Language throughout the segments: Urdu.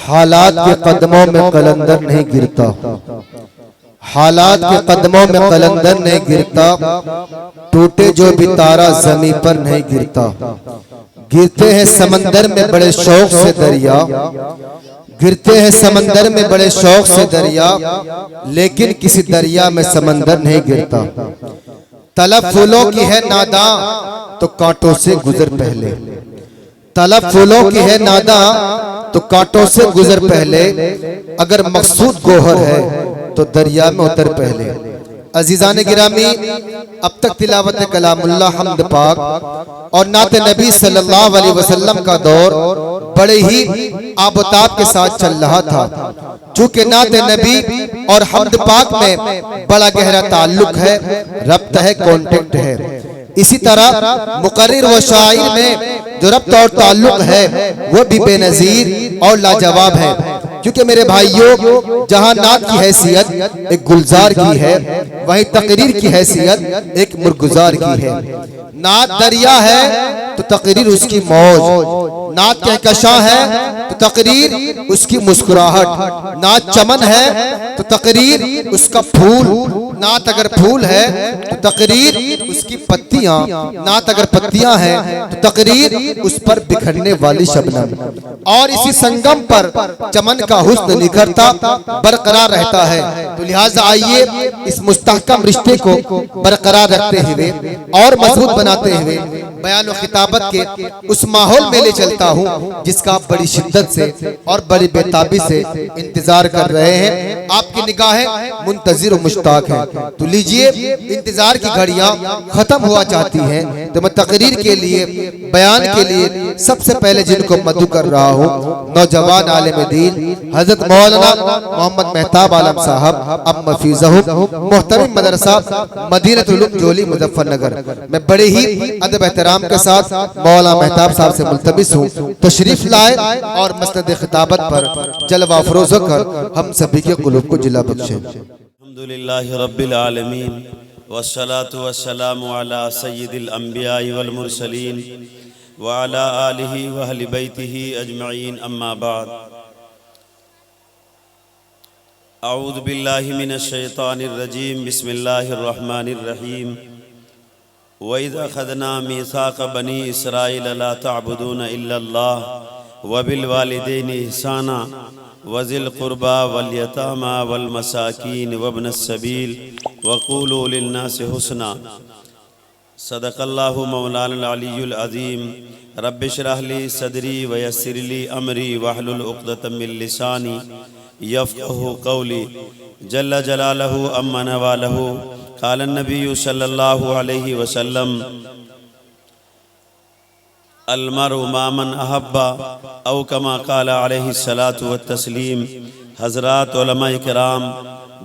حالات کے قدموں میں قلندر نہیں گرتا، حالات کے قدموں میں قلندر نہیں گرتا، ٹوٹے جو بھی تارا زمین پر نہیں گرتا۔ گرتے ہیں سمندر میں بڑے شوق سے دریا، گرتے ہیں سمندر میں بڑے شوق سے دریا، لیکن کسی دریا میں سمندر نہیں گرتا۔ طلب پھولوں کی ہے ناداں تو کانٹوں سے گزر پہلے، طلب پھولوں کی ہے ناداں تو کانٹوں سے گزر پہلے، اگر مقصود گوہر ہے تو دریا میں اتر پہلے۔ عزیزان گرامی، اب تک تلاوت کلام اللہ حمد پاک اور نعت نبی صلی اللہ علیہ وسلم کا دور بڑے ہی آب و تاب کے ساتھ چل رہا تھا۔ چونکہ نعت نبی اور حمد پاک میں بڑا گہرا تعلق ہے، ربط ہے، کانٹیکٹ ہے۔ اسی طرح مقرر و شاعر میں جو ربط اور تعلق ہے وہ بھی بے نظیر اور لاجواب ہے۔ کیونکہ میرے بھائیوں، جہاں نعت کی حیثیت ایک گلزار کی ہے، وہیں تقریر کی حیثیت ایک مرغزار کی ہے۔ نعت دریا ہے تو تقریر اس کی موج، نعت کہکشاں ہے تو تقریر اس کی مسکراہٹ، نعت چمن ہے تو تقریر اس کا پھول، نعت اگر پھول ہے تو تقریر اس کی پتیاں، نعت اگر پتیاں ہیں تو تقریر اس پر بکھرنے والی شبنم۔ اور اسی سنگم پر چمن کا حسن نکھرتا برقرار رہتا ہے۔ تو لہٰذا آئیے اس مستحکم رشتے کو برقرار رکھتے ہوئے اور مضبوط بناتے ہوئے بیان و خطابت کے اس ماحول میں لے چلتا ہوں جس کا آپ بڑی شدت سے اور بڑی بےتابی سے انتظار کر رہے ہیں۔ آپ کی نگاہیں منتظر و مشتاق ہیں، تو لیجئے، انتظار کی گھڑیاں ختم ہوا چاہتی ہیں، تو میں تقریر کے لیے، بیان کے لیے سب سے پہلے جن کو مدعو کر رہا ہوں، نوجوان عالم دین حضرت مولانا محمد مہتاب عالم صاحب اب مفیضہ، محترم مدرسہ مدینہ العلوم جولی مظفر نگر۔ میں بڑے ہی ادب احترام کے ساتھ مولانا مہتاب صاحب سے ملتمس ہوں تشریف لائے اور مسند خطابت پر جلوہ افروز ہو کر ہم سبھی کے قلوب کو جلا بخشیں۔ الحمدللہ رب العالمین والصلاة والسلام علی سید الانبیاء والمرسلین وعلی آلہ واہل بیتہ اجمعین، اما بعد۔ اعوذ باللہ من الشیطان الرجیم، بسم اللہ الرحمن الرحیم۔ وَإِذْ أَخَذْنَا مِيثَاقَ بَنِي إِسْرَائِيلَ لَا تَعْبُدُونَ إِلَّا اللَّهَ وَبِالْوَالِدَيْنِ إِحْسَانًا وَذِي الْقُرْبَى وَالْيَتَامَى وَالْمَسَاكِينِ وَابْنَ السَّبِيلِ وَقُولُوا لِلنَّاسِ حُسْنًا۔ صدق اللہ مولانا العلی العظیم۔ رب اشرح لی صدری ویسر لی امری واحلل عقدۃ من لسانی یفقہوا قولی۔ جل جلالہ اما نوالہ، قال النبی صلی اللہ علیہ وسلم: المرء مع من احب، او کما قال علیہ الصلاۃ والتسلیم۔ حضرات علماء کرام،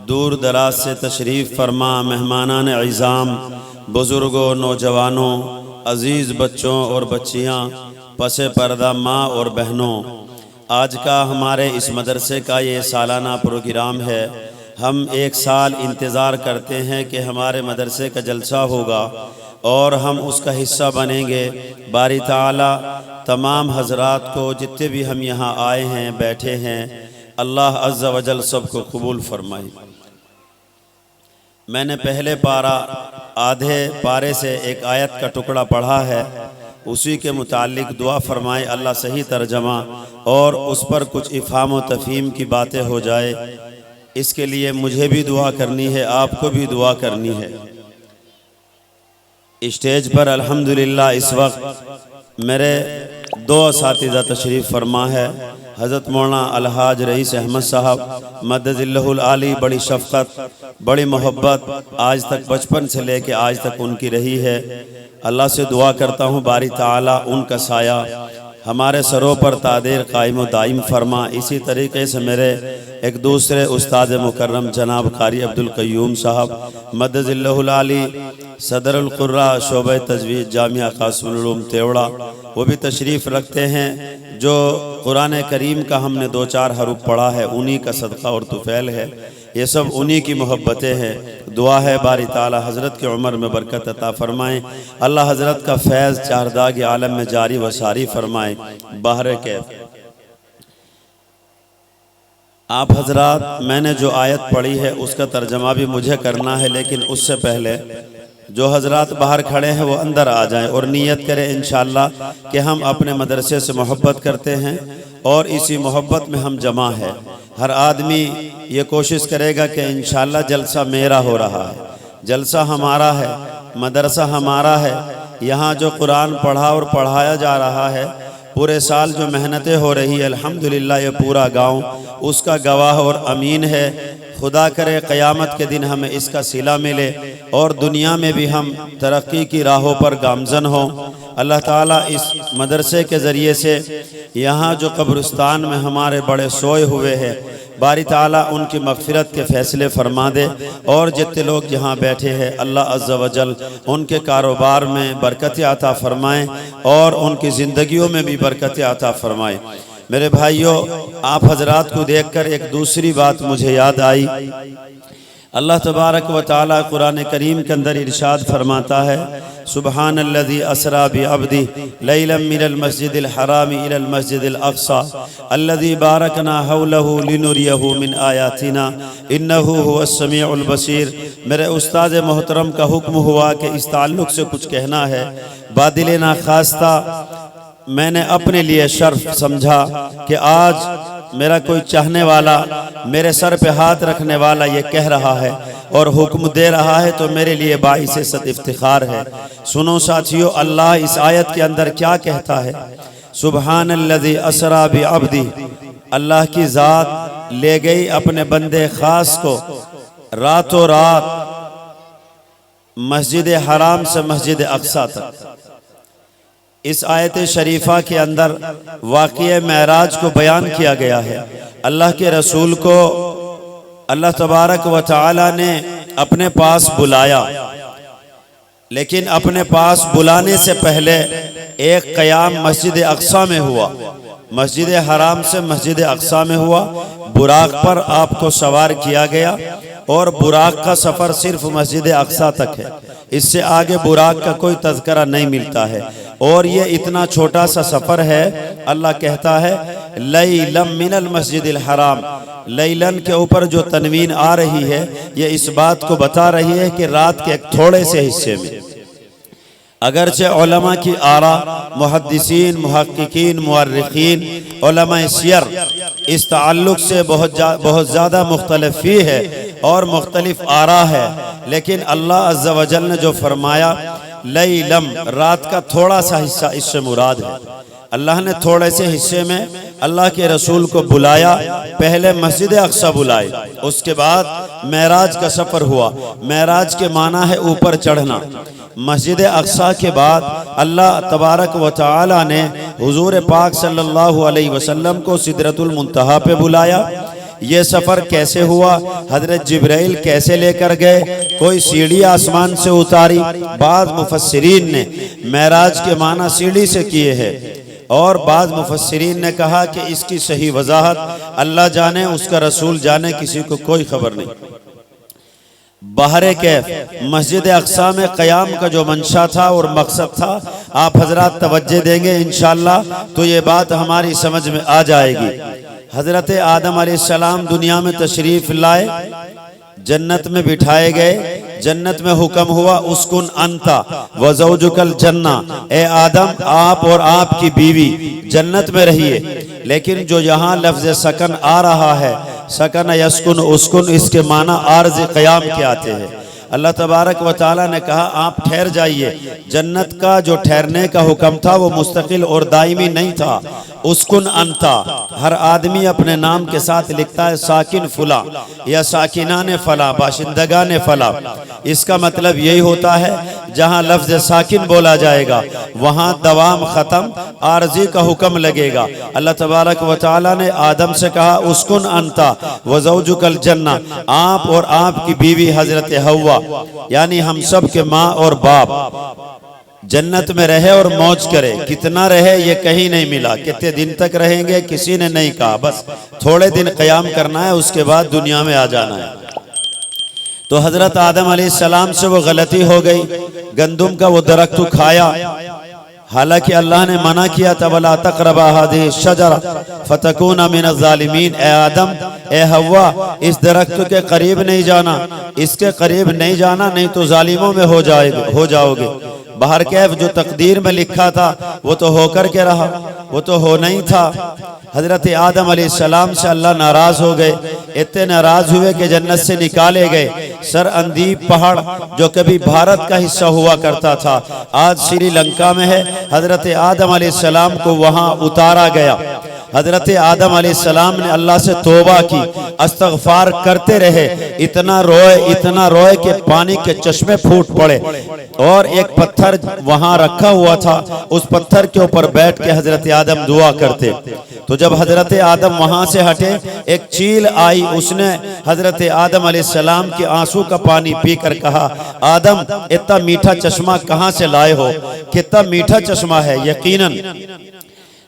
دور دراز سے تشریف فرما مہمانان عظام، بزرگوں، نوجوانوں، عزیز بچوں اور بچیاں، پس پردہ ماں اور بہنوں، آج کا ہمارے اس مدرسے کا یہ سالانہ پروگرام ہے۔ ہم ایک سال انتظار کرتے ہیں کہ ہمارے مدرسے کا جلسہ ہوگا اور ہم اس کا حصہ بنیں گے۔ باری تعالی تمام حضرات کو، جتنے بھی ہم یہاں آئے ہیں، بیٹھے ہیں، اللہ عز و جل سب کو قبول فرمائے۔ میں نے پہلے آدھے پارے سے ایک آیت کا ٹکڑا پڑھا ہے، اسی کے متعلق دعا فرمائے اللہ صحیح ترجمہ اور اس پر کچھ افہام و تفہیم کی باتیں ہو جائے۔ اس کے لیے مجھے بھی دعا کرنی ہے، آپ کو بھی دعا کرنی ہے۔ اسٹیج پر الحمدللہ اس وقت میرے دو اساتذہ تشریف فرما ہے، حضرت مولانا الحاج رئیس احمد صاحب مدد اللہ العالی۔ بڑی شفقت، بڑی محبت آج تک، بچپن سے لے کے آج تک ان کی رہی ہے۔ اللہ سے دعا کرتا ہوں باری تعالیٰ ان کا سایہ ہمارے سروں پر تادیر قائم و دائم فرما۔ اسی طریقے سے میرے ایک دوسرے استاد مکرم جناب قاری عبدالقیوم صاحب مدد اللہ العالی، صدر القراء شعبہ تجوید جامعہ قاسم العلوم تیوڑا، وہ بھی تشریف رکھتے ہیں۔ جو قرآن کریم کا ہم نے 2-4 حروف پڑھا ہے، انہی کا صدقہ اور طفیل ہے، یہ سب انہی کی محبتیں ہیں۔ دعا ہے باری تعالی حضرت کے عمر میں برکت عطا فرمائیں، اللہ حضرت کا فیض چارداغ عالم میں جاری و ساری فرمائیں۔ بہر کیف آپ حضرات، میں نے جو آیت پڑھی ہے اس کا ترجمہ بھی مجھے کرنا ہے، لیکن اس سے پہلے جو حضرات باہر کھڑے ہیں وہ اندر آ جائیں اور نیت کریں انشاءاللہ کہ ہم اپنے مدرسے سے محبت کرتے ہیں اور اسی محبت میں ہم جمع ہیں۔ ہر آدمی یہ کوشش کرے گا کہ انشاءاللہ جلسہ میرا ہو رہا ہے، جلسہ ہمارا ہے، مدرسہ ہمارا ہے، یہاں جو قرآن پڑھا اور پڑھایا جا رہا ہے، پورے سال جو محنتیں ہو رہی ہے، الحمدللہ یہ پورا گاؤں اس کا گواہ اور امین ہے۔ خدا کرے قیامت کے دن ہمیں اس کا صلہ ملے اور دنیا میں بھی ہم ترقی کی راہوں پر گامزن ہوں۔ اللہ تعالیٰ اس مدرسے کے ذریعے سے یہاں جو قبرستان میں ہمارے بڑے سوئے ہوئے ہیں، باری تعالیٰ ان کی مغفرت کے فیصلے فرما دے، اور جتنے لوگ یہاں بیٹھے ہیں اللہ عز و جل ان کے کاروبار میں برکت عطا فرمائیں اور ان کی زندگیوں میں بھی برکت عطا فرمائیں۔ میرے بھائیوں، آپ حضرات کو دیکھ کر ایک دوسری بات مجھے یاد آئی۔ اللہ تبارک و تعالی قرآن کریم کے اندر ارشاد فرماتا ہے، سبحان الذی اسری بعبدہ لیلا من المسجد الحرام الى المسجد الاقصى الذی بارکنا حولہ لنریہ من آیاتنا انہ هو السمیع البصیر۔ میرے استاد محترم کا حکم ہوا کہ اس تعلق سے کچھ کہنا ہے۔ بادل ناخواستہ میں نے اپنے لیے شرف سمجھا کہ آج میرا کوئی چاہنے والا، میرے سر پہ ہاتھ رکھنے والا یہ کہہ رہا ہے اور حکم دے رہا ہے، تو میرے لیے باعث صد افتخار ہے۔ سنو ساتھیو، اللہ اس آیت کے اندر کیا کہتا ہے؟ سبحان الذی اسری بعبدہ، اللہ کی ذات لے گئی اپنے بندے خاص کو راتوں رات مسجد حرام سے مسجد اقصی تک۔ اس آیت شریفہ کے اندر واقعہ معراج کو بیان کیا گیا ہے۔ اللہ کے رسول کو اللہ تبارک و تعالی نے اپنے پاس بلایا، لیکن اپنے پاس بلانے سے پہلے ایک قیام مسجد اقصی میں ہوا، مسجد حرام سے مسجد اقصی میں ہوا۔ براق پر آپ کو سوار کیا گیا اور براق کا سفر صرف مسجد اقصی تک ہے، اس سے آگے براق کا کوئی تذکرہ نہیں ملتا ہے، اور یہ اتنا چھوٹا سا سفر ہے۔ اللہ کہتا ہے لیلم من المسجد الحرام، لیلن کے اوپر جو تنوین آ رہی ہے یہ اس بات کو بتا رہی ہے کہ رات کے ایک تھوڑے سے حصے میں۔ اگرچہ علماء کی آراء، محدثین، محققین، مورخین، علماء سیر اس تعلق سے بہت زیادہ مختلف فی ہے اور مختلف آراء ہے، لیکن اللہ عز و جل نے جو فرمایا لیلم، رات کا تھوڑا سا حصہ اس سے مراد ہے۔ اللہ نے تھوڑے سے حصے میں اللہ کے رسول کو بلایا، پہلے مسجد اقصی بلائے، اس کے بعد معراج کا سفر ہوا۔ معراج کے معنی ہے اوپر چڑھنا۔ مسجد اقصی کے بعد اللہ تبارک و تعالی نے حضور پاک صلی اللہ علیہ وسلم کو سدرۃ المنتہا پہ بلایا۔ یہ سفر کیسے ہوا؟ حضرت جبرائیل کیسے لے کر گئے؟ کوئی سیڑھی آسمان سے اتاری؟ بعض مفسرین نے معراج کے معنی سیڑھی سے کیے ہیں، اور بعض مفسرین نے کہا کہ اس کی صحیح وضاحت اللہ جانے، اس کا رسول جانے، کسی کو کوئی خبر نہیں۔ بہر کیف مسجد اقصی میں قیام کا جو منشا تھا اور مقصد تھا، آپ حضرات توجہ دیں گے انشاءاللہ تو یہ بات ہماری سمجھ میں آ جائے گی۔ حضرت آدم علیہ السلام دنیا میں تشریف لائے، جنت میں بٹھائے گئے، جنت میں حکم ہوا اسکن انتا وزوجک الجنہ، اے آدم آپ اور آپ کی بیوی جنت میں رہیے۔ لیکن جو یہاں لفظ سکن آ رہا ہے، سکن یسکن اسکن، اس کے معنی عارض قیام کے آتے ہیں۔ اللہ تبارک و تعالی نے کہا آپ ٹھہر جائیے۔ جنت کا جو ٹھہرنے کا حکم تھا وہ مستقل اور دائمی نہیں تھا۔ اسکن انتا، ہر آدمی اپنے نام کے ساتھ لکھتا ہے ساکن فلاں یا ساکنان فلاں، باشندگان فلاں۔ اس کا مطلب یہی ہوتا ہے جہاں لفظ ساکن بولا جائے گا وہاں دوام ختم، عارضی کا حکم لگے گا۔ اللہ تبارک و تعالی نے آدم سے کہا اسکن انتا وزوجک الجنہ، آپ اور آپ کی بیوی حضرت حوا یعنی ہم سب کے ماں اور باپ جنت میں رہے اور موج کرے۔ کتنا رہے یہ کہیں نہیں ملا، کتنے دن تک رہیں گے کسی نے نہیں کہا، بس تھوڑے دن قیام کرنا ہے، اس کے بعد دنیا میں آ جانا ہے۔ تو حضرت آدم علیہ السلام سے وہ غلطی ہو گئی، گندم کا وہ درخت کھایا، حالانکہ اللہ نے منع کیا تھا وَلَا تَقْرَبَا هَذِهِ الشَّجَرَةَ فَتَكُونَ مِنَ الظَّالِمِينَ، اے آدم اے ہوا اس درخت کے قریب نہیں جانا، اس کے قریب نہیں جانا نہیں تو ظالموں میں ہو جاؤ گے۔ بہر کیف جو تقدیر میں لکھا تھا وہ تو ہو کر کے رہا، وہ تو ہو نہیں تھا۔ حضرت آدم علیہ السلام سے اللہ ناراض ہو گئے، اتنے ناراض ہوئے کہ جنت سے نکالے گئے۔ سر اندیپ پہاڑ جو کبھی بھارت کا حصہ ہوا کرتا تھا آج سری لنکا میں ہے، حضرت آدم علیہ السلام کو وہاں اتارا گیا۔ حضرت آدم علیہ السلام نے اللہ سے توبہ کی، استغفار کرتے رہے، اتنا روئے کہ پانی کے چشمے پھوٹ پڑے، اور ایک پتھر وہاں رکھا ہوا تھا، اس پتھر کے اوپر بیٹھ کے حضرت آدم دعا کرتے۔ تو جب حضرت آدم وہاں سے ہٹے ایک چیل آئی، اس نے حضرت آدم علیہ السلام کے آنسو کا پانی پی کر کہا آدم اتنا میٹھا چشمہ کہاں سے لائے ہو؟ کتنا میٹھا چشمہ ہے۔ یقیناً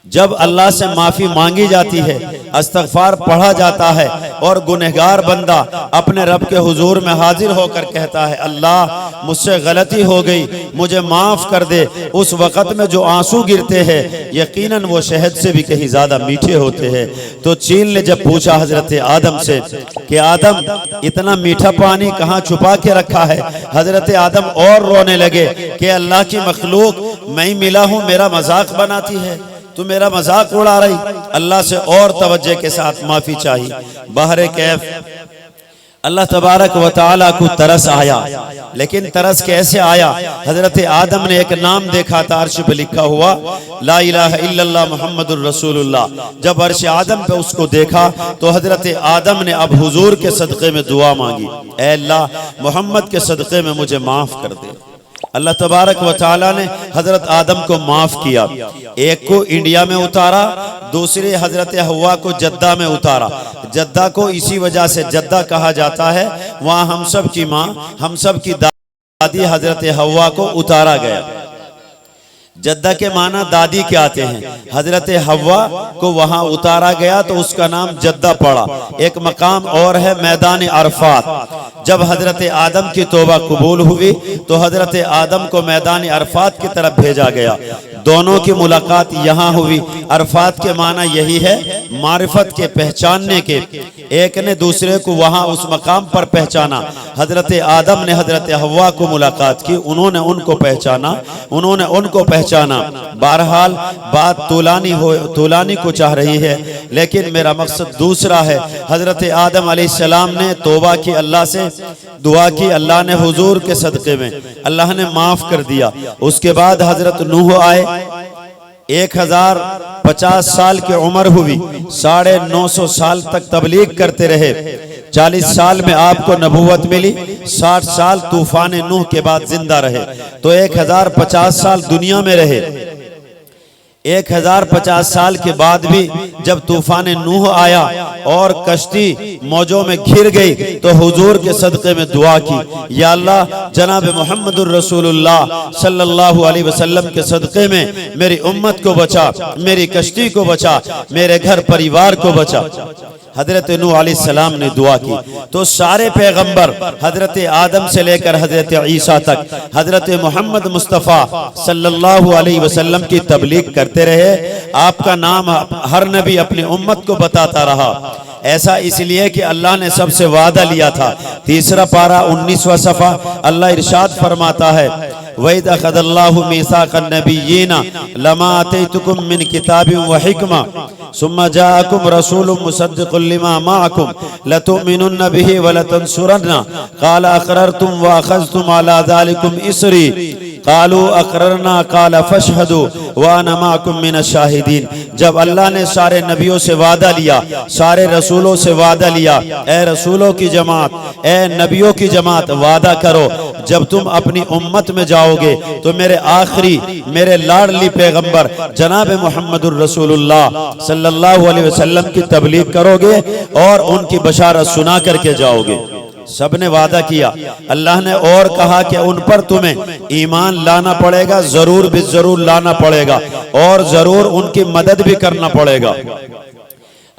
جب اللہ سے معافی مانگی جاتی ہے، استغفار پڑھا جاتا ہے اور گنہگار بندہ اپنے رب کے حضور میں حاضر ہو کر کہتا ہے اللہ مجھ سے غلطی ہو گئی، مجھے معاف کر دے، اس وقت میں جو آنسو گرتے ہیں یقیناً وہ شہد سے بھی کہیں زیادہ میٹھے ہوتے ہیں۔ تو چیل نے جب پوچھا حضرت آدم سے کہ آدم اتنا میٹھا پانی کہاں چھپا کے رکھا ہے، حضرت آدم اور رونے لگے کہ اللہ کی مخلوق میں ملا ہوں، میرا مذاق بناتی ہے، تو میرا مذاق اڑا رہی۔ اللہ سے اور توجہ کے ساتھ معافی چاہیے۔ بہر کیف اللہ تبارک و تعالیٰ کو ترس آیا، لیکن ترس کیسے آیا؟ حضرت آدم نے ایک نام دیکھا تھا عرش پہ لکھا ہوا لا الہ الا اللہ محمد الرسول اللہ۔ جب عرش آدم پہ اس کو دیکھا تو حضرت آدم نے اب حضور کے صدقے میں دعا مانگی، اے اللہ محمد کے صدقے میں مجھے معاف کر دے۔ اللہ تبارک و تعالیٰ نے حضرت آدم کو معاف کیا، ایک کو انڈیا میں اتارا، دوسری حضرت حوا کو جدہ میں اتارا۔ جدہ کو اسی وجہ سے جدہ کہا جاتا ہے، وہاں ہم سب کی ماں، ہم سب کی دادی حضرت حوا کو اتارا گیا۔ جدہ کے معنی دادی کے آتے ہیں، حضرت حوا کو وہاں اتارا گیا تو اس کا نام جدہ پڑا۔ ایک مقام اور ہے میدان عرفات، جب حضرت آدم کی توبہ قبول ہوئی تو حضرت آدم کو میدان عرفات کی طرف بھیجا گیا، دونوں کی ملاقات یہاں ہوئی۔ عرفات کے معنی یہی ہے معرفت کے، پہچاننے کے، ایک نے دوسرے کو وہاں اس مقام پر پہچانا۔ حضرت آدم نے حضرت حوا کو ملاقات کی، انہوں نے ان کو پہچانا، انہوں نے ان کو پہچانا۔ بہرحال بات طولانی کو چاہ رہی ہے، لیکن میرا مقصد دوسرا ہے۔ حضرت آدم علیہ السلام نے توبہ کی، اللہ سے دعا کی، اللہ نے حضور کے صدقے میں اللہ نے معاف کر دیا۔ اس کے بعد حضرت نوح آئے، 1050 سال کی عمر ہوئی، 950 سال تک تبلیغ کرتے رہے، 40 سال میں آپ کو نبوت ملی، 60 سال طوفان نوح کے بعد زندہ رہے، تو 1050 سال دنیا میں رہے۔ 1050 سال کے بعد بھی جب طوفان نوح آیا اور کشتی موجوں میں گھر گئی تو حضور کے صدقے میں دعا کی، یا اللہ جناب محمد الرسول اللہ صلی اللہ علیہ وسلم کے صدقے میں میری امت کو بچا، میری کشتی کو بچا، میرے گھر پریوار کو بچا۔ حضرت نوح علیہ السلام نے دعا کی تو سارے پیغمبر حضرت آدم سے لے کر حضرت عیسیٰ تک حضرت محمد مصطفیٰ صلی اللہ علیہ وسلم کی تبلیغ کرتے رہے۔ آپ کا نام ہر نبی اپنی امت کو بتاتا رہا، ایسا اس لیے کہ اللہ نے سب سے وعدہ لیا تھا۔ 3 پارہ 19واں صفحہ اللہ ارشاد فرماتا ہے وَإِذْ أَخَذَ اللَّهُ مِيثَاقَ النَّبِيِّينَ لَمَا آتَيْتُكُم مِّن كِتَابٍ وَحِكْمَةٍ ثُمَّ جَاءَكُمْ رَسُولٌ مُصَدِّقٌ لِّمَا مَعَكُمْ لَتُؤْمِنُنَّ بِهِ وَلَتَنصُرُنَّهُ قَالَ أَقْرَرْتُمْ وَأَخَذْتُمْ عَلَىٰ ذَلِكُمْ إِصْرِي قالوا اقررنا قال فاشهدوا وانا معكم من الشاهدين۔ جب اللہ نے سارے نبیوں سے وعدہ لیا، سارے رسولوں سے وعدہ لیا، اے رسولوں کی جماعت، اے نبیوں کی جماعت وعدہ کرو جب تم اپنی امت میں جاؤ گے تو میرے آخری، میرے لاڈلی پیغمبر جناب محمد الرسول اللہ صلی اللہ علیہ وسلم کی تبلیغ کرو گے اور ان کی بشارت سنا کر کے جاؤ گے۔ سب نے وعدہ کیا، اللہ نے اور کہا کہ ان پر تمہیں ایمان لانا پڑے گا، ضرور ضرور لانا پڑے گا، اور ضرور ان کی مدد بھی کرنا پڑے گا۔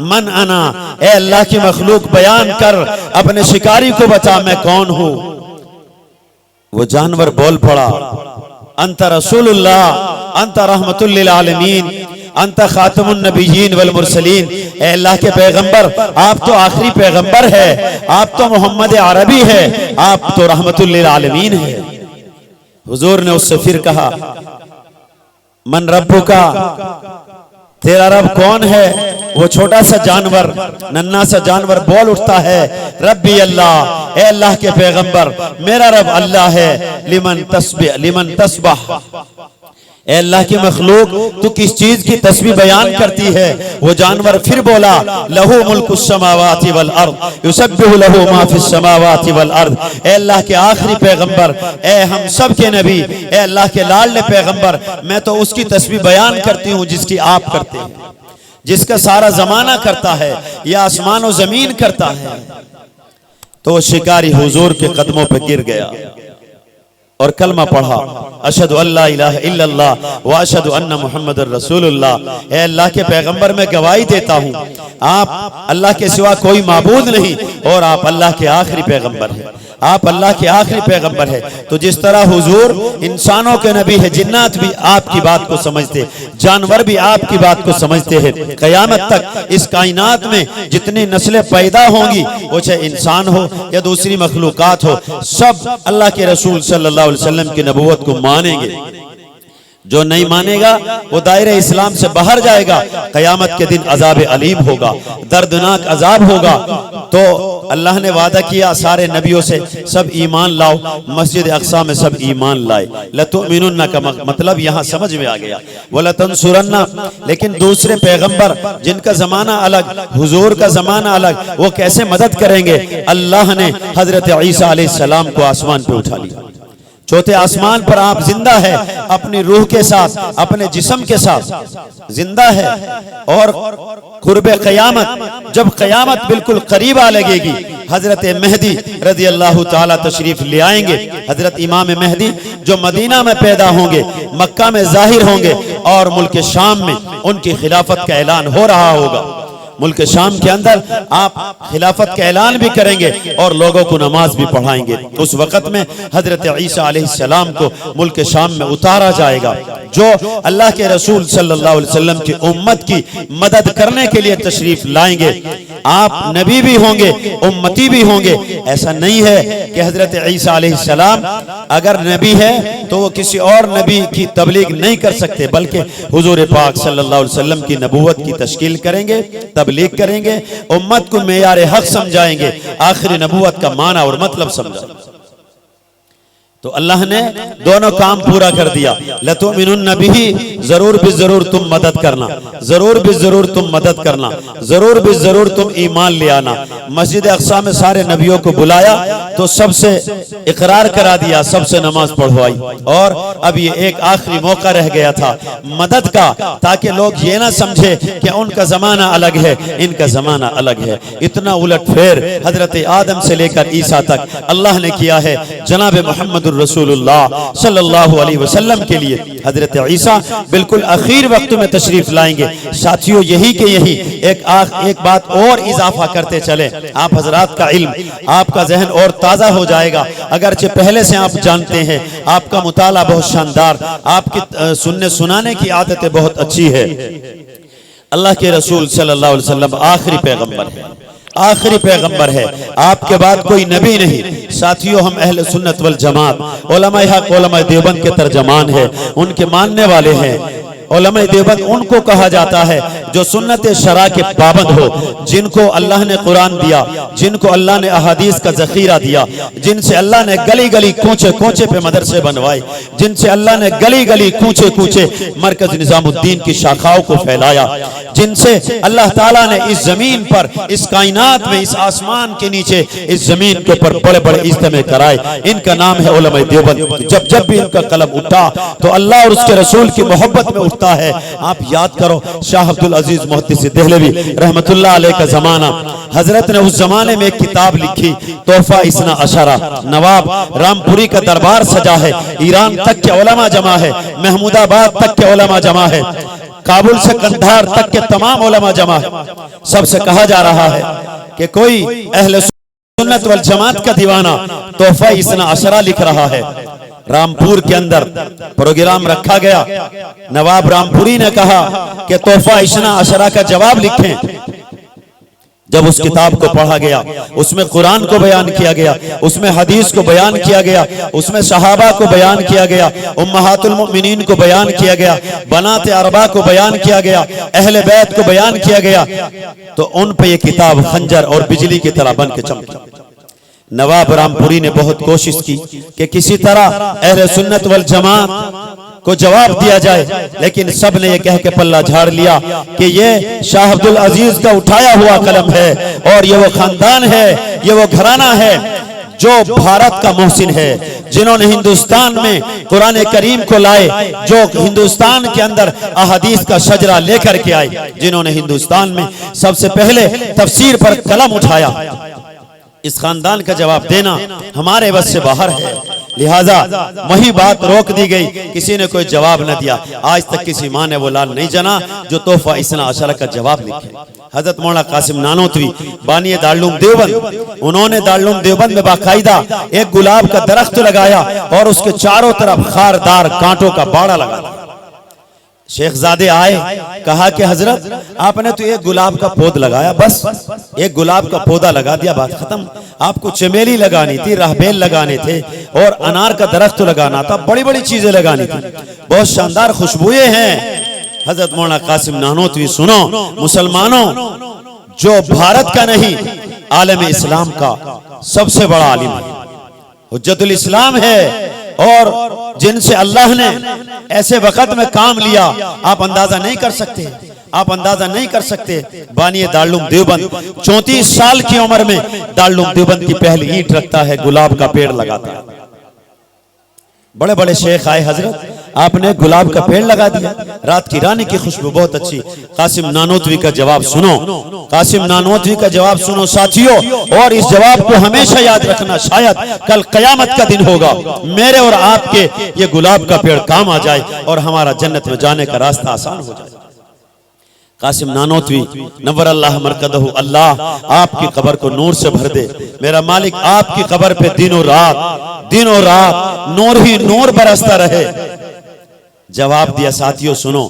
من انا، اے اللہ کی مخلوق بیان کر اپنے شکاری کو بچا میں کون ہوں۔ وہ جانور بول پڑا انت رسول اللہ انت رحمت للعالمین انت خاتم النبیین والمرسلین، اے اللہ کے پیغمبر آپ تو آخری پیغمبر ہے، آپ تو محمد عربی ہے، آپ تو رحمت للعالمین ہے۔ حضور نے اس سے پھر کہا من ربکا، تیرا رب کون ہے؟ وہ چھوٹا سا جانور، ننھا سا جانور بول اٹھتا ہے ربی اللہ، اے اللہ کے پیغمبر میرا رب اللہ ہے، لمن تسبح، اے اللہ کی مخلوق تو کس چیز کی تسبیح بیان کرتی ہے؟ وہ جانور پھر بولا لہو ملک السماوات والارض یسبح لہو ما فی السماوات والارض، اے اللہ کے آخری پیغمبر، اے ہم سب کے نبی، اے اللہ کے لاڈلے پیغمبر، میں تو اس کی تسبیح بیان کرتی ہوں جس کی آپ کرتے ہیں، جس کا سارا زمانہ کرتا ہے یا آسمان و زمین کرتا ہے۔ تو وہ شکاری حضور کے قدموں پہ گر گیا اور کلمہ پڑھا اشہد ان لا الہ الا اللہ واشہد ان محمد الرسول اللہ، اے اللہ کے پیغمبر میں گواہی دیتا ہوں آپ اللہ کے سوا کوئی معبود نہیں اور آپ اللہ کے آخری پیغمبر ہیں، آپ اللہ کے آخری پیغمبر ہے۔ تو جس طرح حضور انسانوں کے نبی ہے، جنات بھی آپ کی بات کو سمجھتے، جانور بھی آپ کی بات کو سمجھتے ہیں، قیامت تک اس کائنات میں جتنی نسلیں پیدا ہوں گی، وہ چاہے انسان ہو یا دوسری مخلوقات ہو، سب اللہ کے رسول صلی اللہ علیہ وسلم کی نبوت کو مانیں گے۔ جو نہیں مانے گا وہ دائرہ اسلام سے باہر جائے گا، قیامت کے دن عذاب علیم ہوگا، دردناک عذاب ہوگا۔ تو اللہ نے وعدہ کیا سارے نبیوں سے سب ایمان لاؤ، مسجد اقصی میں سب ایمان لائے، لَتُؤْمِنُنَّ کا مطلب یہاں سمجھ میں آ گیا، وَلَتَنْصُرَنَّ، لیکن دوسرے پیغمبر جن کا زمانہ الگ، حضور کا زمانہ الگ، وہ کیسے مدد کریں گے؟ اللہ نے حضرت عیسیٰ علیہ السلام کو آسمان پہ اٹھا لیا، چوتھے آسمان پر آپ زندہ ہے، اپنی روح کے ساتھ، اپنے جسم کے ساتھ زندہ ہے، اور قرب قیامت جب قیامت بالکل قریب آ لگے گی، حضرت مہدی رضی اللہ تعالی تشریف لے آئیں گے، حضرت امام مہدی جو مدینہ میں پیدا ہوں گے، مکہ میں ظاہر ہوں گے، اور ملک شام میں ان کی خلافت کا اعلان ہو رہا ہوگا۔ ملک شام کے اندر آپ خلافت کا اعلان بھی کریں گے اور لوگوں کو نماز بھی پڑھائیں گے۔ اس وقت میں حضرت عیسیٰ علیہ السلام کو ملک شام میں اتارا جائے گا، جو اللہ کے رسول صلی اللہ علیہ وسلم کی امت کی مدد کرنے کے لیے تشریف لائیں گے۔ آپ نبی بھی ہوں گے، امتی بھی ہوں گے۔ ایسا نہیں ہے کہ حضرت عیسیٰ علیہ السلام اگر نبی ہے تو وہ کسی اور نبی کی تبلیغ نہیں کر سکتے، بلکہ حضور پاک صلی اللہ علیہ وسلم کی نبوت کی تشکیل کریں گے، تبلیغ کریں گے، امت کو معیار حق سمجھائیں گے، آخری نبوت کا معنی اور مطلب سمجھائیں گے۔ تو اللہ نے دونوں کام پورا کر دیا، لَتُؤْمِنُنَّ بِهِ، ضرور بھی ضرور تم مدد کرنا، ضرور بھی ضرور تم مدد کرنا، ضرور بھی ضرور تم ایمان لے آنا۔ مسجد اقصی میں سارے نبیوں کو بلایا تو سب سے اقرار کرا دیا، سب سے نماز پڑھوائی، اور اب یہ ایک آخری موقع رہ گیا تھا مدد کا، تاکہ لوگ یہ نہ سمجھے کہ ان کا زمانہ الگ ہے، ان کا زمانہ الگ ہے۔ اتنا الٹ پھیر حضرت آدم سے لے کر عیسیٰ تک اللہ نے کیا ہے جناب محمد رسول اللہ صلی اللہ علیہ وسلم کے لیے۔ حضرت عیسیٰ بالکل اخیر وقت میں تشریف لائیں گے۔ ساتھیوں یہی کہ یہی ایک بات اور اضافہ کرتے چلے، آپ حضرات کا علم، آپ کا ذہن اور تازہ ہو جائے گا، اگرچہ پہلے سے آپ جانتے ہیں، آپ کا مطالعہ بہت شاندار، آپ کی سننے سنانے کی عادتیں بہت اچھی ہے۔ اللہ کے رسول صلی اللہ علیہ وسلم آخری پیغمبر ہے، آخری پیغمبر ہے، آپ کے بعد کوئی نبی نہیں۔ ساتھیوں ہم اہل سنت والجماعت، علماء حق علماء دیوبند کے ترجمان ہیں، ان کے ماننے والے ہیں۔ علماء دیوبند ان کو کہا جاتا ہے جو سنت شرع کے پابند ہو، جن کو اللہ نے قرآن دیا، جن کو اللہ نے احادیث کا ذخیرہ دیا، جن سے اللہ نے گلی گلی کوچے کوچے پہ مدرسے بنوائے، جن سے اللہ نے گلی گلی کوچے کوچے مرکز نظام الدین کی شاخاؤں کو پھیلایا، جن سے اللہ تعالیٰ نے اس زمین پر، اس کائنات میں، اس آسمان کے نیچے، اس زمین کے اوپر بڑے بڑے اجتماع کرائے، ان کا نام ہے علماء دیوبند۔ جب بھی ان کا قلم اٹھا تو اللہ اور اس کے رسول کی محبت میں اٹھتا ہے۔ آپ یاد کرو شاہ عبدالعزیز محدث دہلوی رحمت اللہ علیہ کا زمانہ، حضرت نے اس زمانے میں ایک کتاب لکھی تحفہ اثنا عشرہ، نواب رامپوری کا دربار سجا ہے، ایران تک کے علماء جمع ہے، محمود آباد تک کے علماء جمع ہے، کابل سے قندھار تک کے تمام علماء جمع ہے، سب سے کہا جا رہا ہے کہ کوئی اہل سنت والجماعت کا دیوانہ تحفہ اثنا عشرہ لکھ رہا ہے۔ رامپور کے اندر پروگرام رکھا گیا، نواب رامپوری نے کہا کہ تحفہ اثنا عشرہ کا جواب لکھیں۔ جب اس کتاب کو پڑھا گیا، اس میں قرآن کو بیان کیا گیا، اس میں حدیث کو بیان کیا گیا، اس میں صحابہ کو بیان کیا گیا، امہات المؤمنین کو بیان کیا گیا، بنات اربعہ کو بیان کیا گیا، اہل بیت کو بیان کیا گیا، تو ان پہ یہ کتاب خنجر اور بجلی کی طرح بن کے چمکی۔ نواب رامپوری نے بہت کوشش کی کہ کسی طرح اہل سنت والجماعت کو جواب دیا جائے، لیکن سب نے یہ کہہ کے پلہ جھاڑ لیا کہ یہ شاہ عبد العزیز کا اٹھایا ہوا قلم ہے، اور یہ وہ خاندان ہے، یہ وہ گھرانہ ہے جو بھارت کا محسن ہے، جنہوں نے ہندوستان میں قرآن کریم کو لائے، جو ہندوستان کے اندر احادیث کا شجرہ لے کر کے آئے، جنہوں نے ہندوستان میں سب سے پہلے تفسیر پر قلم اٹھایا۔ اس خاندان کا جواب دینا ہمارے بس سے باہر ہے، لہٰذا وہی بات روک دی گئی، کسی نے کوئی جواب نہ دیا۔ آج تک کسی ماں نے وہ لال نہیں جنا جو تحفہ اثنا عشرہ کا جواب لکھے۔ حضرت مولانا قاسم نانوتوی بانی دارالعلوم دیوبند، انہوں نے دارالعلوم دیوبند میں باقاعدہ ایک گلاب کا درخت لگایا اور اس کے چاروں طرف خاردار کانٹوں کا باڑا لگا دیا۔ شیخ زادے آئے، کہا کہ حضرت آپ نے تو ایک گلاب کا پود لگایا، بس ایک گلاب کا پودا لگا دیا، بات ختم۔ آپ کو چمیلی لگانی تھی، راہبیل لگانے تھے، اور انار کا درخت لگانا تھا، بڑی بڑی چیزیں لگانی تھی، بہت شاندار خوشبوئیں ہیں۔ حضرت مولانا قاسم نانوتوی سنو مسلمانوں، جو بھارت کا نہیں عالم اسلام کا سب سے بڑا عالم ہے، حجت الاسلام ہے، اور جن سے اللہ نے ایسے وقت میں کام لیا آپ اندازہ نہیں کر سکتے، آپ اندازہ نہیں کر سکتے۔ بانی دارالعلوم دیوبند 34 سال کی عمر میں دارالعلوم دیوبند کی پہلی اینٹ رکھتا ہے، گلاب کا پیڑ لگاتا ہے۔ بڑے بڑے شیخ آئے، حضرت آپ نے گلاب کا پیڑ لگا دیا، رات کی رانی کی خوشبو بہت اچھی۔ قاسم نانوتوی کا جواب سنو، قاسم نانوتوی کا جواب سنو ساتھیوں، اور اس جواب کو ہمیشہ یاد رکھنا، شاید کل قیامت کا دن ہوگا، میرے اور آپ کے یہ گلاب کا پیڑ کام آ جائے اور ہمارا جنت میں جانے کا راستہ آسان ہو جائے۔ قاسم نانوتوی نور اللہ مرکزہ، اللہ آپ کی قبر کو نور سے بھر دے، میرا مالک آپ کی قبر پہ دن و رات نور ہی نور برستا رہے۔ جواب دیا ساتھیوں سنو،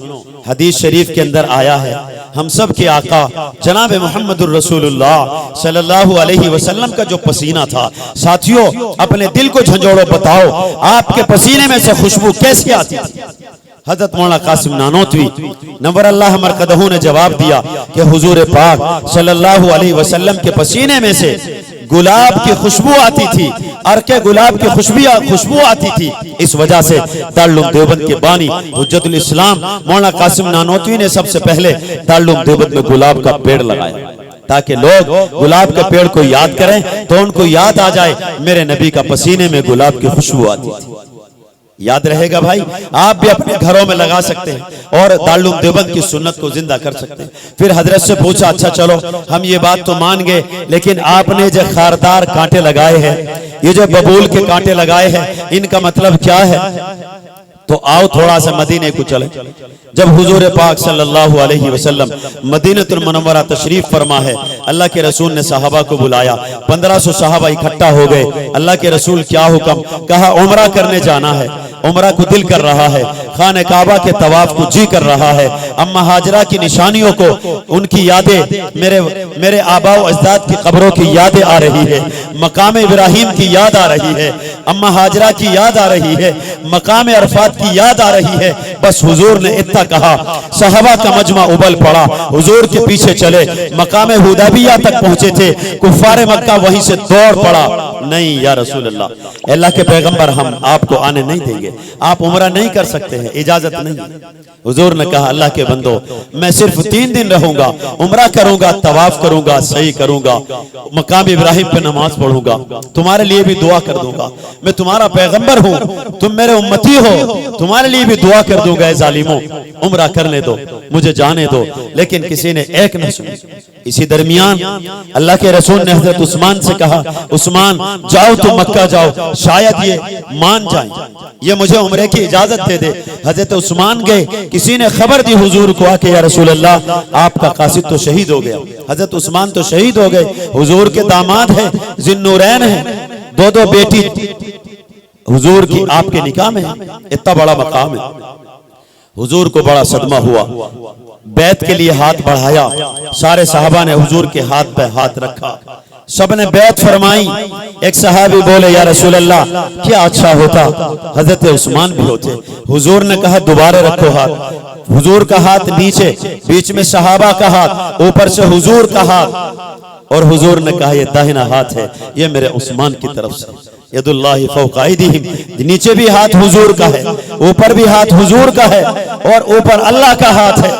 حدیث شریف کے اندر آیا ہے، ہم سب کے آقا جناب محمد الرسول اللہ صلی اللہ علیہ وسلم کا جو پسینہ تھا، ساتھیوں اپنے دل کو جھنجھوڑو، بتاؤ آپ کے پسینے میں سے خوشبو کیسے آتی تھی؟ حضرت مولانا قاسم نانوتوی نور اللہ مرکزہ نے جواب دیا کہ حضور پاک صلی اللہ علیہ وسلم کے پسینے میں سے گلاب کی خوشبو آتی تھی، عرق گلاب کی خوشبو آتی تھی۔ اس وجہ سے دارالعلوم دیوبند کے بانی حجت الاسلام مولانا قاسم نانوتوی نے سب سے پہلے دارالعلوم دیوبند میں گلاب کا پیڑ لگایا، تاکہ لوگ گلاب کے پیڑ کو یاد کریں تو ان کو یاد آ جائے میرے نبی کا پسینے میں گلاب کی خوشبو آتی تھی۔ یاد رہے گا بھائی، آپ بھی اپنے گھروں میں لگا سکتے ہیں اور دارالعلوم دیوبند کی سنت کو زندہ کر سکتے ہیں۔ پھر حضرت سے پوچھا، اچھا چلو ہم یہ بات تو مان گئے، لیکن آپ نے جو خاردار کانٹے لگائے ہیں، یہ جو ببول کے کانٹے لگائے ہیں، ان کا مطلب کیا ہے؟ تو آؤ تھوڑا سا مدینے کو چلیں۔ جب حضور پاک صلی اللہ علیہ وسلم مدینہ المنورہ تشریف فرما ہے، اللہ کے رسول نے صحابہ کو بلایا، 1500 صحابہ اکٹھا ہو گئے۔ اللہ کے رسول کیا حکم؟ کہا عمرہ کرنے جانا ہے۔ عمرہ کو دل کر رہا ہے، خانہ کعبہ کے طواف کو جی کر رہا ہے، اما ہاجرہ کی نشانیوں کو، ان کی یادیں، میرے آباء و اجداد کی قبروں کی یادیں آ رہی ہے، مقام ابراہیم کی یاد آ رہی ہے، اما ہاجرہ کی یاد آ رہی ہے، مقام عرفات کی یاد آ رہی ہے۔ بس حضور نے اتنا کہا، صحابہ کا مجمع ابل پڑا، حضور کے پیچھے چلے، مقام حدیبیہ تک پہنچے تھے، کفار مکہ وہیں سے دوڑ پڑا، نہیں یا رسول اللہ کے پیغمبر ہم آپ کو آنے نہیں دیں گے، آپ عمرہ نہیں کر سکتے ہیں، اجازت نہیں۔ حضور نے کہا، اللہ کے بندو میں صرف 3 دن رہوں گا، عمرہ کروں گا، طواف کروں گا، سعی کروں گا، مقام ابراہیم پہ نماز پڑھوں گا، تمہارے لیے بھی دعا کر دوں گا، میں تمہارا پیغمبر ہوں، تم میرے امتی ہو، تمہارے لیے بھی دعا کر دوں گا۔ اے ظالموں، عمرہ کرنے دو، مجھے جانے دو۔ لیکن کسی نے ایک نہ سنی۔ اسی درمیان اللہ کے رسول نے حضرت عثمان سے کہا، عثمان جاؤ، تم مکہ جاؤ، شاید یہ مان جائیں، یہ مجھے عمرے کی اجازت دے دے۔ حضرت عثمان گئے, کسی نے خبر دی حضور کو آ کہ یا رسول اللہ آپ کا قاصد تو شہید ہو گیا. حضرت عثمان تو شہید ہو گئے, حضور کے داماد ہیں, ذوالنورین ہیں, دو بیٹی حضور کی آپ کے نکاح میں ہے, اتنا بڑا مقام ہے. حضور کو بڑا صدمہ ہوا, بیعت کے لیے ہاتھ بڑھایا, سارے صحابہ نے حضور کے ہاتھ پہ ہاتھ رکھا, سب نے بیعت فرمائی. ایک صحابی بولے یا رسول اللہ کیا اچھا ہوتا حضرت عثمان بھی ہوتے. حضور نے کہا دوبارہ رکھو ہاتھ. حضور کا ہاتھ نیچے, بیچ میں صحابہ کا ہاتھ, اوپر سے حضور کا ہاتھ, اور حضور نے کہا یہ داہنا ہاتھ ہے, یہ میرے عثمان کی طرف سے. ید اللہ فوق ایدیہم, نیچے بھی ہاتھ حضور کا ہے, اوپر بھی ہاتھ حضور کا ہے, اور اوپر اللہ کا ہاتھ ہے.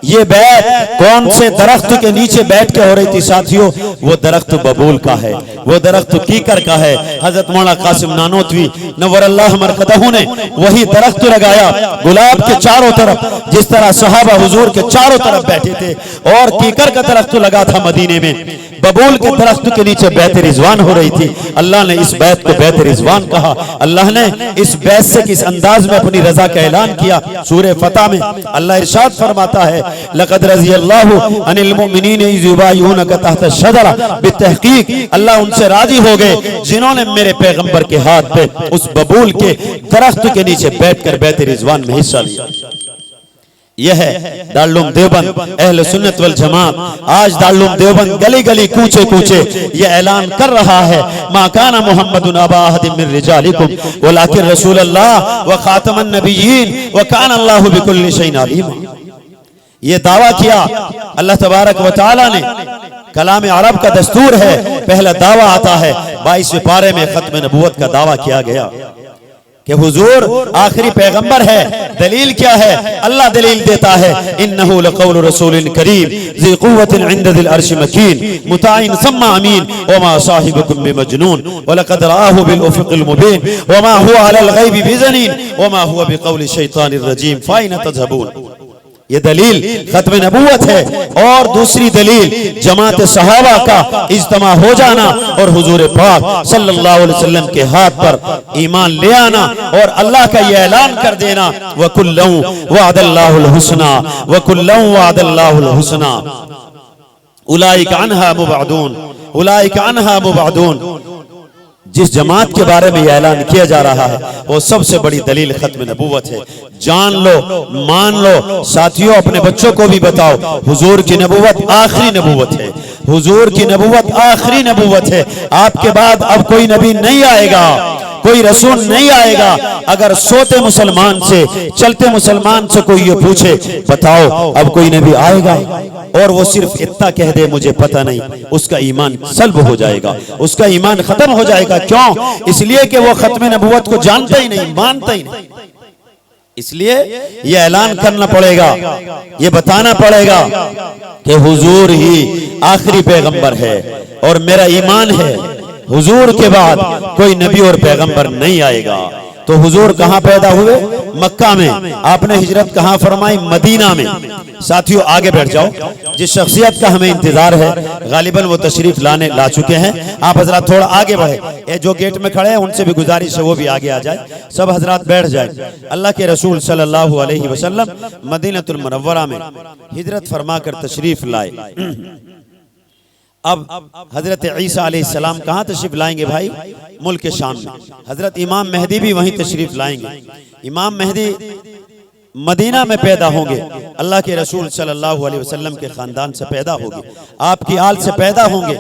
یہ بیعت کون سے درخت کے نیچے بیٹھ کے ہو رہی تھی ساتھیوں؟ وہ درخت ببول کا ہے, وہ درخت کیکر کا ہے. حضرت مولانا قاسم نانوتوی نور اللہ مرقدہ نے وہی درخت لگایا گلاب کے چاروں طرف, جس طرح صحابہ حضور کے چاروں طرف بیٹھے تھے, اور کیکر کا درخت لگا تھا مدینے میں. ببول کے درخت کے نیچے بیعت رضوان ہو رہی تھی. اللہ نے اس بیعت کو بیعت رضوان کہا. اللہ نے اس بیعت سے کس انداز میں اپنی رضا کا اعلان کیا؟ سورہ فتح میں اللہ ارشاد فرماتا ہے لقد رضی اللہ عن المؤمنین اذ یبایعونک تحت الشجرہ, بالتحقیق اللہ ان سے راضی ہو گئے جنہوں نے میرے پیغمبر کے ہاتھ پہ اس ببول کے درخت کے نیچے بیٹھ کر بیعت رضوان میں حصہ لیا. یہ ہے دارالعلوم دیوبند اہل سنت والجماعت. آج دارالعلوم دیوبند گلی گلی کوچے کوچے یہ اعلان کر رہا ہے ما کان محمد ابا احد من رجالکم ولکن رسول اللہ وخاتم النبیین وکان اللہ بکل شیء علیم. یہ دعویٰ کیا اللہ تبارک و تعالی نے. کلام عرب کا دستور ہے, پہلا دعویٰ آتا ہے 22ویں پارے میں ختم نبوت کا دعویٰ کیا گیا کہ حضور آخری پیغمبر ہے. دلیل کیا ہے؟ اللہ دلیل دیتا ہے انہو لقول رسول کریم ذی قوت عند ذی العرش مکین مطاع ثم امین وما صاحبکم بمجنون ولقد رآہ بالافق المبین وما هو علی الغیب بظنین وما هو بقول الشیطان الرجیم فائن تذهبون. یہ دلیل ختم نبوت ہے. اور دوسری دلیل جماعت صحابہ کا اجتماع ہو جانا اور حضور پاک صلی اللہ علیہ وسلم کے ہاتھ پر ایمان لے آنا, اور اللہ کا یہ اعلان کر دینا وَكُلًّا وَعَدَ اللَّهُ الْحُسْنَى وَكُلًّا وَعَدَ اللَّهُ الْحُسْنَى اولئک عنہا مبعدون اولئک عنہا مبعدون. جس جماعت کے بارے میں یہ اعلان کیا جا رہا ہے وہ سب سے بڑی دلیل ختم نبوت ہے. جان لو, مان لو. ساتھیوں اپنے بچوں کو بھی بتاؤ حضور کی نبوت آخری نبوت ہے. حضور کی نبوت آخری نبوت ہے. آپ کے بعد اب کوئی نبی نہیں آئے گا, کوئی رسول نہیں آئے گا. اگر سوتے مسلمان سے چلتے مسلمان سے کوئی یہ پوچھے بتاؤ اب کوئی نبی آئے گا, اور وہ صرف اتنا کہہ دے مجھے پتہ نہیں, اس کا ایمان سلب ہو جائے گا, اس کا ایمان ختم ہو جائے گا. کیوں؟ اس لیے کہ وہ ختم نبوت کو جانتا ہی نہیں, مانتا ہی نہیں. اس لیے یہ اعلان کرنا پڑے گا, یہ بتانا پڑے گا کہ حضور ہی آخری پیغمبر ہے, اور میرا ایمان ہے حضور کے بعد کوئی نبی اور پیغمبر نہیں آئے گا. تو حضور کہاں پیدا ہوئے؟ مکہ میں. آپ نے ہجرت کہاں فرمائی؟ مدینہ میں. ساتھیوں آگے بیٹھ جاؤ. جس شخصیت کا ہمیں انتظار ہے غالباً وہ تشریف لا چکے ہیں. آپ حضرات تھوڑا آگے بڑھے, یہ جو گیٹ میں کھڑے ہیں ان سے بھی گزارش ہے وہ بھی آگے آ جائے. سب حضرات بیٹھ جائیں. اللہ کے رسول صلی اللہ علیہ وسلم مدینہ المنورہ میں ہجرت فرما کر تشریف لائے. اب حضرت عیسیٰ علیہ السلام کہاں تشریف لائیں گے بھائی؟ ملک شام میں. حضرت امام مہدی بھی وہیں تشریف لائیں گے. امام مہدی مدینہ میں پیدا ہوں گے. اللہ کے رسول صلی اللہ علیہ وسلم کے خاندان سے پیدا ہوں گے, آپ کی آل سے پیدا ہوں گے.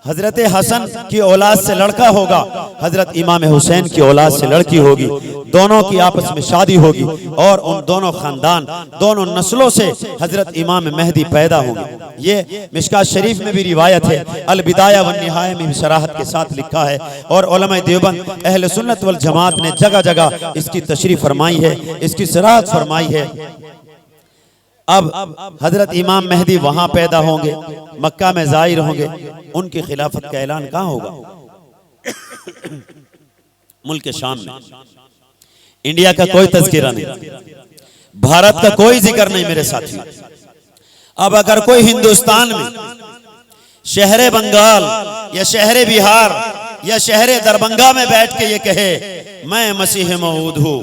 حضرت حسن کی اولاد سے لڑکا ہوگا, حضرت امام حسین کی اولاد سے لڑکی ہوگی. دونوں کی آپس میں شادی ہوگی, اور ان دونوں خاندان دونوں نسلوں سے حضرت امام مہدی پیدا ہوں گے. یہ مشکات شریف میں بھی روایت ہے, البدایہ والنہایہ میں بھی صراحت کے ساتھ لکھا ہے, اور علماء دیوبند اہل سنت والجماعت نے جگہ جگہ اس کی تشریح فرمائی ہے, اس کی صراحت فرمائی ہے. اب حضرت امام مہدی وہاں پیدا ہوں گے, مکہ میں ظاہر ہوں گے. ان کی خلافت کا اعلان کہاں ہوگا؟ ملک شام میں. انڈیا کا کوئی تذکرہ نہیں, بھارت کا کوئی ذکر نہیں میرے ساتھی. اب اگر کوئی ہندوستان میں شہر بنگال یا شہر بہار یا شہر دربنگا میں بیٹھ کے یہ کہے میں مسیح موعود ہوں,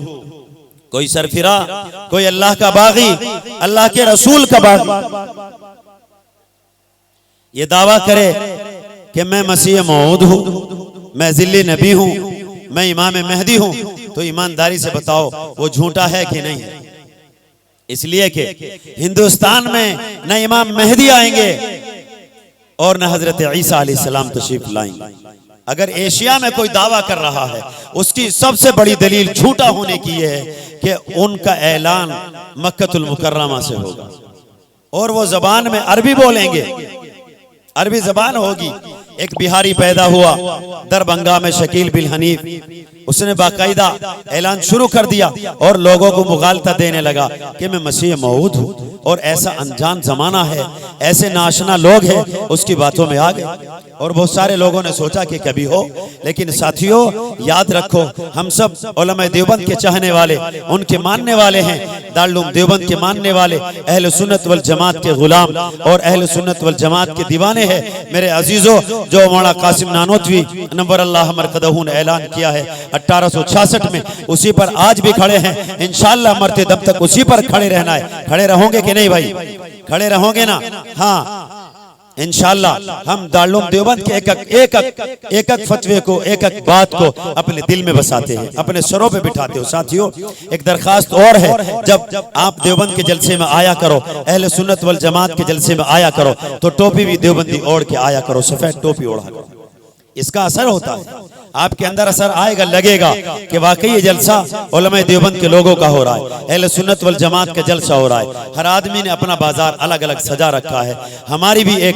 کوئی سرفرا، کوئی اللہ کا باغی، اللہ کے رسول کا باغی یہ دعویٰ کرے کہ میں مسیح موعود ہوں، میں ذلی نبی ہوں، میں امام مہدی ہوں، تو ایمانداری سے بتاؤ وہ جھوٹا ہے کہ نہیں ہے؟ اس لیے کہ ہندوستان میں نہ امام مہدی آئیں گے اور نہ حضرت عیسیٰ علیہ السلام تشریف لائیں گے۔ اگر ایشیا میں کوئی دعویٰ کر رہا ہے اس کی سب سے بڑی دلیل جھوٹا ہونے کی یہ ہے کہ ان کا اعلان مکہ المکرمہ سے ہوگا اور وہ زبان میں عربی بولیں گے، عربی زبان ہوگی۔ ایک بہاری پیدا ہوا دربھنگا میں، شکیل بن حنیف، اس نے باقاعدہ اعلان شروع کر دیا اور لوگوں کو مغالطہ دینے لگا کہ میں مسیح موعود ہوں، اور ایسا انجان زمانہ ہے، ایسے ناشنا لوگ ہیں، اس کی باتوں میں آ گئے اور بہت سارے لوگوں نے سوچا کہ کبھی ہو۔ لیکن ساتھیوں یاد رکھو، ہم سب علماء دیوبند کے چاہنے والے، ان کے ماننے والے ہیں، دارالعلوم دیوبند کے ماننے والے، اہل سنت والجماعت کے غلام اور اہل سنت والجماعت کے دیوانے ہیں۔ میرے عزیزوں، جو مولانا قاسم نانوتوی نور اللہ مرقدہ نے اعلان کیا ہے 1866 میں، اسی پر آج بھی کھڑے ہیں، انشاءاللہ مرتے دم تک اسی پر کھڑے رہنا ہے۔ کھڑے رہوں گے کہ نہیں بھائی؟ کھڑے رہوں گے نا؟ ہاں انشاءاللہ ہم دارالعلوم دیوبند کے ایک فتوے کو، ایک بات کو اپنے دل میں بساتے ہیں، اپنے سروں پہ بٹھاتے ہو۔ ساتھیوں ایک درخواست اور ہے، جب آپ دیوبند کے جلسے میں آیا کرو، اہل سنت والجماعت کے جلسے میں آیا کرو، تو ٹوپی بھی دیوبندی اوڑھ کے آیا کرو، سفید ٹوپی اوڑھا کرو۔ اس کا اثر ہوتا ہے، آپ کے اندر اثر آئے گا، لگے گا کہ واقعی یہ جلسہ علماء دیوبند کے لوگوں کا ہو رہا ہے، اہل سنت والجماعت کا جلسہ ہو رہا ہے۔ ہر آدمی نے اپنا بازار الگ الگ سجا رکھا ہے، ہماری بھی ایک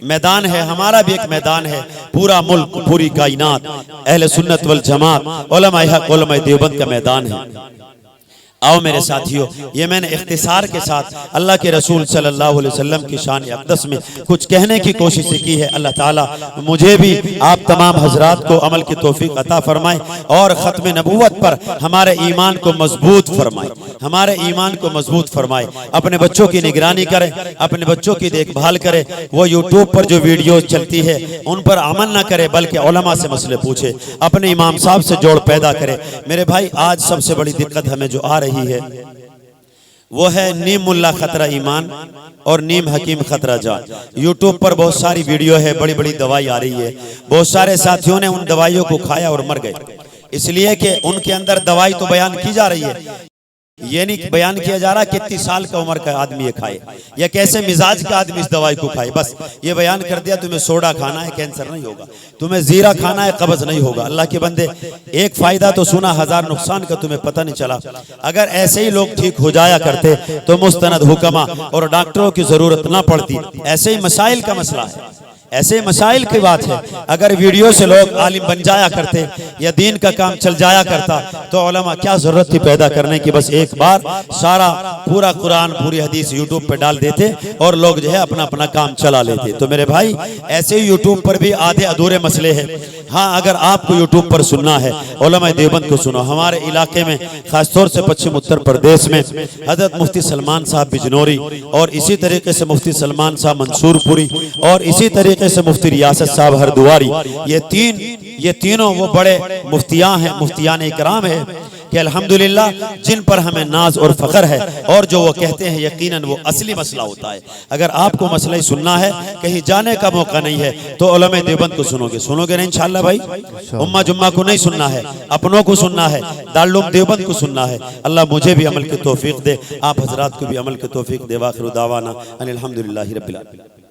میدان ہے، ہمارا بھی ایک میدان ہے، پورا ملک، پوری کائنات اہل سنت والجماعت علماء حق علماء دیوبند کا میدان ہے۔ آؤ میرے ساتھیوں، یہ میں نے اختصار کے ساتھ اللہ کے رسول صلی اللہ علیہ وسلم کی شان اقدس میں کچھ کہنے کی کوشش کی ہے۔ اللہ تعالیٰ مجھے بھی آپ تمام حضرات کو عمل کی توفیق عطا فرمائے اور ختم نبوت پر ہمارے ایمان کو مضبوط فرمائے، ہمارے ایمان کو مضبوط فرمائے۔ اپنے بچوں کی نگرانی کریں، اپنے بچوں کی دیکھ بھال کریں، وہ یوٹیوب پر جو ویڈیوز چلتی ہے ان پر عمل نہ کرے بلکہ علماء سے مسئلے پوچھے، اپنے امام صاحب سے جوڑ پیدا کرے۔ میرے بھائی آج سب سے بڑی دقت ہمیں جو آ رہی ہے وہ ہے نیم ملا خطرہ ایمان اور نیم حکیم خطرہ جان۔ یوٹیوب پر بہت ساری ویڈیو ہے، بڑی بڑی دوائی آ رہی ہے، بہت سارے ساتھیوں نے ان دوائیوں کو کھایا اور مر گئے، اس لیے کہ ان کے اندر دوائی تو بیان کی جا رہی ہے، یہ نہیں بیان کیا جا رہا کتنی سال کا عمر کا آدمی یہ کھائے یا کیسے مزاج کا آدمی اس دوائی کو کھائے۔ بس یہ بیان کر دیا تمہیں سوڈا کھانا ہے کینسر نہیں ہوگا، تمہیں زیرہ کھانا ہے قبض نہیں ہوگا۔ اللہ کے بندے، ایک فائدہ تو سنا، ہزار نقصان کا تمہیں پتہ نہیں چلا۔ اگر ایسے ہی لوگ ٹھیک ہو جایا کرتے تو مستند حکما اور ڈاکٹروں کی ضرورت نہ پڑتی۔ ایسے ہی مسائل کا مسئلہ ہے، ایسے مسائل کی بات ہے۔ اگر ویڈیو سے لوگ عالم بن جایا کرتے یا دین کا کام چل جایا کرتا تو علماء کیا ضرورت تھی پیدا کرنے کی؟ بس ایک بار سارا پورا قرآن پوری حدیث یوٹیوب پہ ڈال دیتے اور لوگ جو ہے اپنا اپنا کام چلا لیتے۔ تو میرے بھائی ایسے ہی یوٹیوب پر بھی آدھے ادھورے مسئلے ہیں۔ ہاں اگر آپ کو یوٹیوب پر سننا ہے علماء دیوبند کو سنو۔ ہمارے علاقے میں خاص طور سے پچھم اتر پردیش میں حضرت مفتی سلمان صاحب بجنوری اور اسی طریقے سے مفتی سلمان صاحب منصور پوری اور اسی طریقے سے مفتی ریاست صاحب ہردواری، یہ تینوں وہ بڑے مفتیان ہیں، مفتیان اکرام ہیں کہ الحمدللہ جن پر ہمیں ناز اور فخر ہے، اور جو وہ کہتے ہیں یقیناً وہ اصلی مسئلہ ہوتا ہے۔ اگر آپ کو مسئلہ ہی سننا ہے، کہیں جانے کا موقع نہیں ہے تو علماء دیوبند کو سنو گے نا انشاءاللہ بھائی؟ امہ جمعہ کو نہیں سننا ہے، اپنوں کو سننا ہے، دارالعلوم دیوبند کو سننا ہے۔ اللہ مجھے بھی عمل کی توفیق دے، آپ حضرات کو بھی عمل کی توفیق دے۔ وآخر دعوانا ان الحمدللہ رب العالمین۔